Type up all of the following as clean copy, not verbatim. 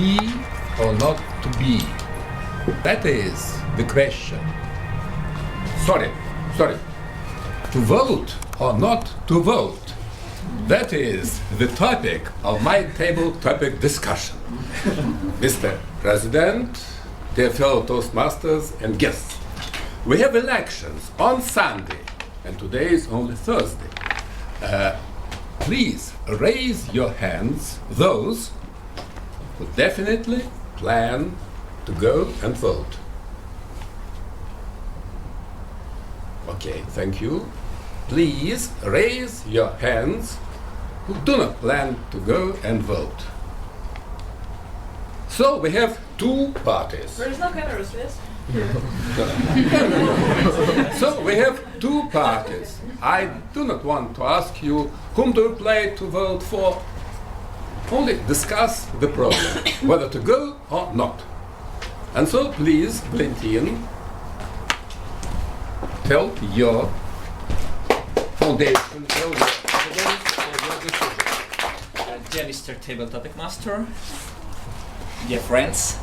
be or not to be? That is the question. Sorry. To vote or not to vote? That is the topic of my table topic discussion. Mr. President, dear fellow Toastmasters and guests, we have elections on Sunday, and today is only Thursday. Please raise your hands, those who definitely plan to go and vote. Okay, thank you. Please raise your hands who do not plan to go and vote. So we have two parties. There is no cameras, yes? So we have two parties. I do not want to ask you whom do you plan to vote for. Only discuss the problem, whether to go or not. And so please, Valentin, tell your foundation, tell your evidence for your decision. Dear Mr. Table Topic Master, dear friends,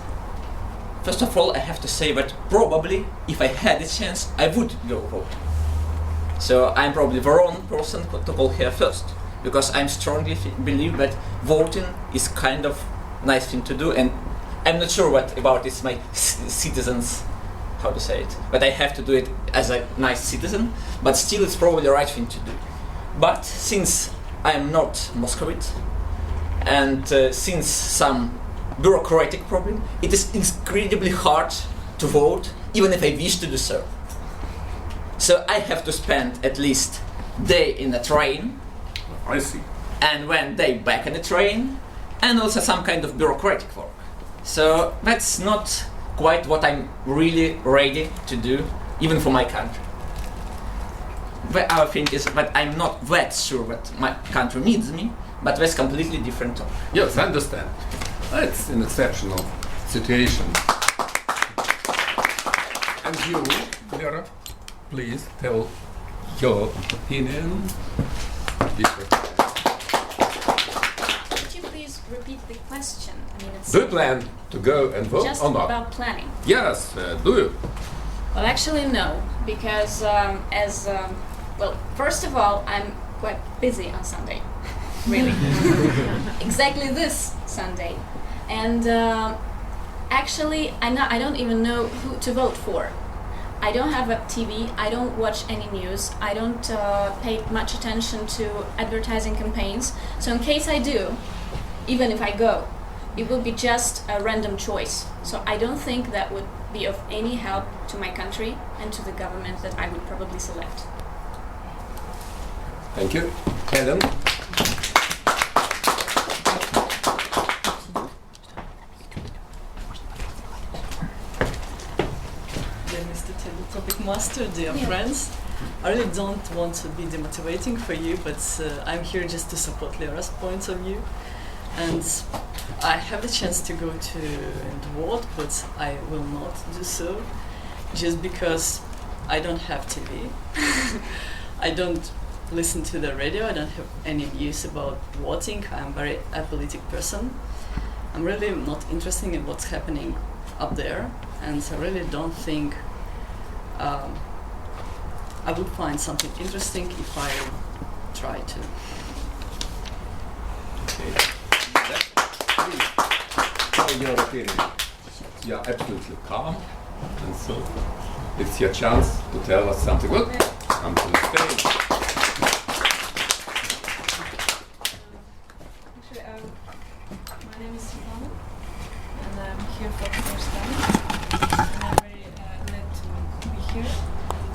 first of all I have to say that probably if I had a chance I would go vote. So I'm probably the wrong person to call here first, because I strongly believe that voting is kind of nice thing to do, and I'm not sure what about it's my citizens, how to say it, but I have to do it as a nice citizen, but still it's probably the right thing to do. But since I'm not Moscovite, and since some bureaucratic problem, it is incredibly hard to vote, even if I wish to do so. So I have to spend at least day in the train, I see. and one day back in the train, and also some kind of bureaucratic work. So that's not quite what I'm really ready to do, even for my country. The other thing is that I'm not that sure that my country needs me, but that's completely different topic. Yes, I understand. It's an exceptional situation. And you, Vera, please tell your opinion. Could you please repeat the question? I mean, it's Do you plan to go and vote just or not? about planning. Yes, do you? Well, actually, no, because well, first of all, I'm quite busy on Sunday, really. Exactly this Sunday, and actually, I don't even know who to vote for. I don't have a TV, I don't watch any news, I don't pay much attention to advertising campaigns, so in case I do, even if I go, it will be just a random choice. So I don't think that would be of any help to my country and to the government that I would probably select. Thank you. Helen? Dear Mr. Table Topic Master, dear friends, I really don't want to be demotivating for you, but I'm here just to support Lera's point of view. And I have the chance to go to and vote, but I will not do so, just because I don't have TV. I don't listen to the radio, I don't have any news about voting. I'm very apolitic person. I'm really not interested in what's happening up there, and I really don't think I would find something interesting if I try to. Okay. Tell your opinion. You are absolutely calm, and so it's your chance to tell us something good. Come to the stage. Actually, my name is Svetlana, and I'm here for the first time. And I'm very glad to be here.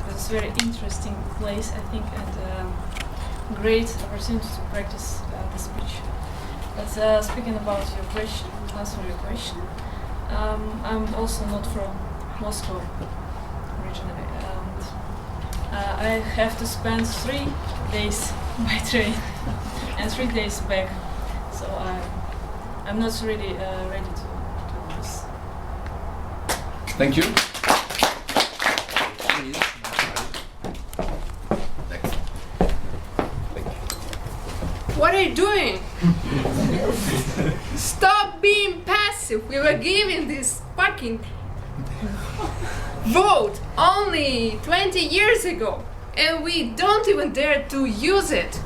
It's a very interesting place, I think, and great opportunity to practice the speech. But speaking about your question, answer your question, I'm also not from Moscow originally, and I have to spend 3 days by train and 3 days back, so I'm not really ready to do this. Thank you. Please. Next. Thank you. What are you doing? Stop being passive. passive. We were giving this fucking vote only 20 years ago, and we don't even dare to use it.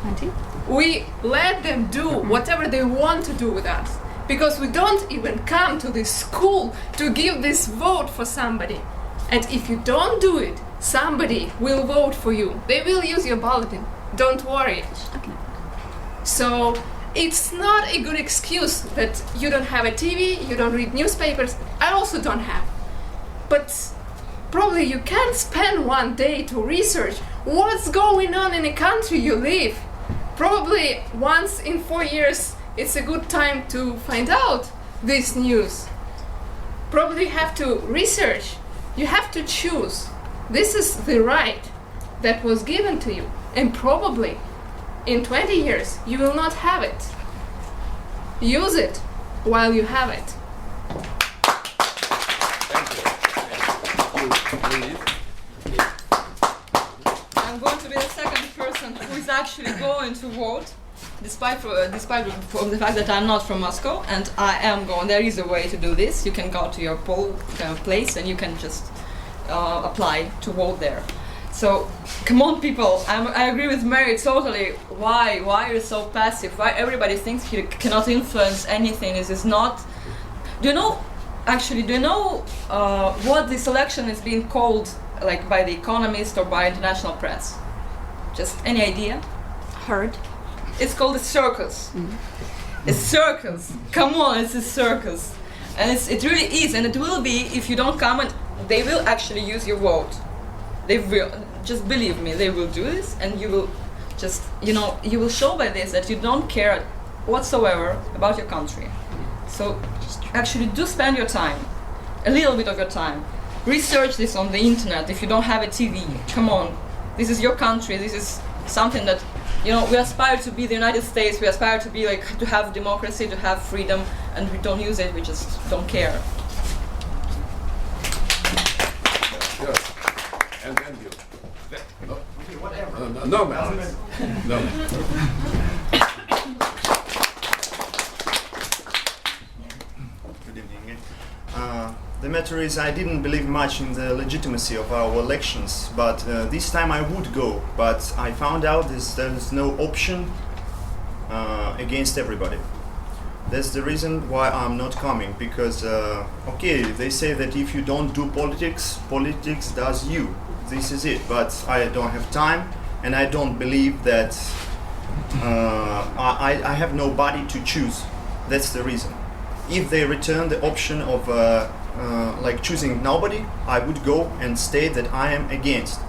20? We let them do whatever they want to do with us, because we don't even come to this school to give this vote for somebody. And if you don't do it, somebody will vote for you. They will use your bulletin. Don't worry. Okay. So it's not a good excuse that you don't have a TV, you don't read newspapers. I also don't have. But probably you can spend one day to research what's going on in the country you live. Probably once in 4 years it's a good time to find out this news. Probably you have to research. You have to choose. This is the right that was given to you. And probably in 20 years you will not have it. Use it while you have it. I'm going to be the second person who is actually going to vote, despite of the fact that I'm not from Moscow, and I am going. There is a way to do this. You can go to your poll place and you can just apply to vote there. So, come on, people. I agree with Mary totally. Why are you so passive? Why everybody thinks he cannot influence anything? This is not. Do you know? Actually, do you know what this election is being called, like by The Economist or by international press? Just any idea? Heard. It's called a circus. Mm-hmm. A circus. Come on, it's a circus, and it really is, and it will be if you don't come, and they will actually use your vote. They will. Just believe me, they will do this, and you will just, you will show by this that you don't care whatsoever about your country. So actually do spend your time, a little bit of your time. Research this on the internet if you don't have a TV. Come on, this is your country, this is something that, we aspire to be the United States, we aspire to be to have democracy, to have freedom, and we don't use it, we just don't care. Yes. And then you. No, whatever. No, man. No. Good evening. The matter is, I didn't believe much in the legitimacy of our elections, but this time I would go. But I found out there's no option against everybody. That's the reason why I'm not coming, because okay, they say that if you don't do politics, politics does you. This is it. But I don't have time, and I don't believe that I have nobody to choose. That's the reason. If they return the option of choosing nobody, I would go and state that I am against.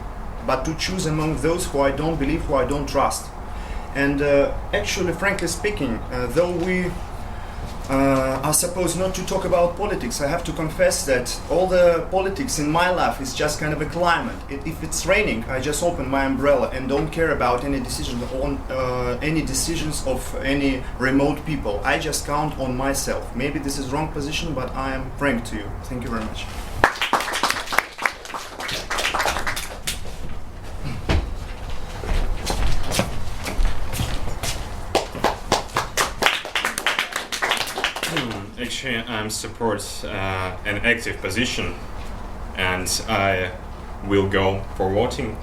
But to choose among those who I don't believe, who I don't trust. And actually, frankly speaking, though we are supposed not to talk about politics, I have to confess that all the politics in my life is just kind of a climate. If it's raining, I just open my umbrella and don't care about any decisions of any remote people. I just count on myself. Maybe this is wrong position, but I am frank to you. Thank you very much. Actually, I support an active position, and I will go for voting.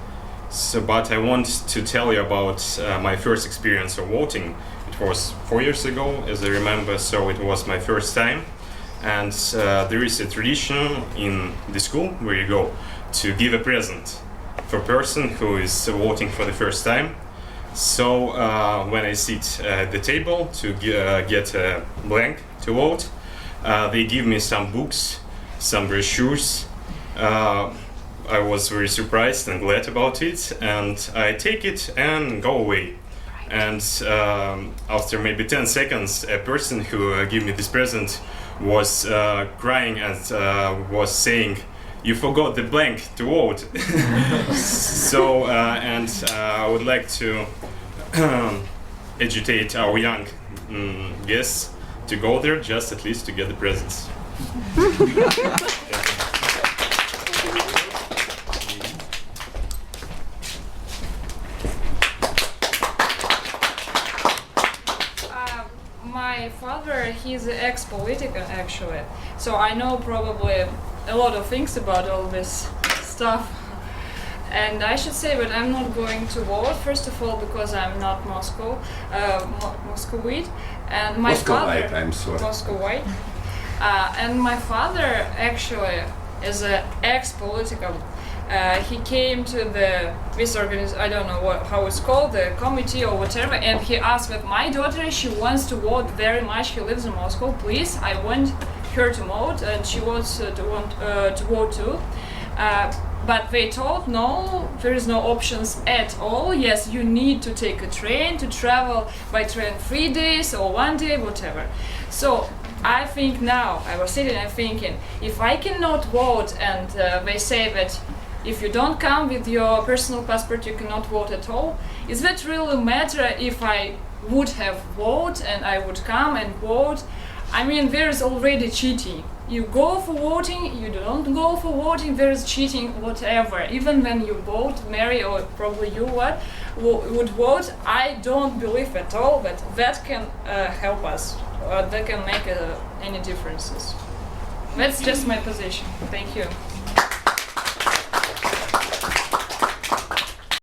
So, but I want to tell you about my first experience of voting. It was 4 years ago, as I remember, so it was my first time. And there is a tradition in the school where you go to give a present for a person who is voting for the first time. So when I sit at the table to get a blank to vote, they give me some books, some brochures. I was very surprised and glad about it, and I take it and go away. And after maybe 10 seconds, a person who gave me this present was crying and was saying, "You forgot the blank to vote." So, and I would like to agitate our young guests to go there, just at least to get the presents. my father, he's an ex-politician actually, so I know probably a lot of things about all this stuff. And I should say that I'm not going to vote, first of all, because I'm not Moscowite, and my Moscowite, father... I'm sorry. Moscowite. And my father actually is an ex-political. He came to this organization, I don't know how it's called, the committee or whatever, and he asked that my daughter, she wants to vote very much, she lives in Moscow, please, I want her to vote, and she wants to vote too. But they told, no, there is no options at all. Yes, you need to take a train, to travel by train 3 days or 1 day, whatever. So I think now, I was sitting and thinking, if I cannot vote and they say that if you don't come with your personal passport, you cannot vote at all, is that really matter if I would have voted and I would come and vote? I mean, there is already cheating. You go for voting, you don't go for voting, there is cheating, whatever. Even when you vote, Mary, or probably you would vote, I don't believe at all that can help us, or that can make any differences. That's just my position. Thank you.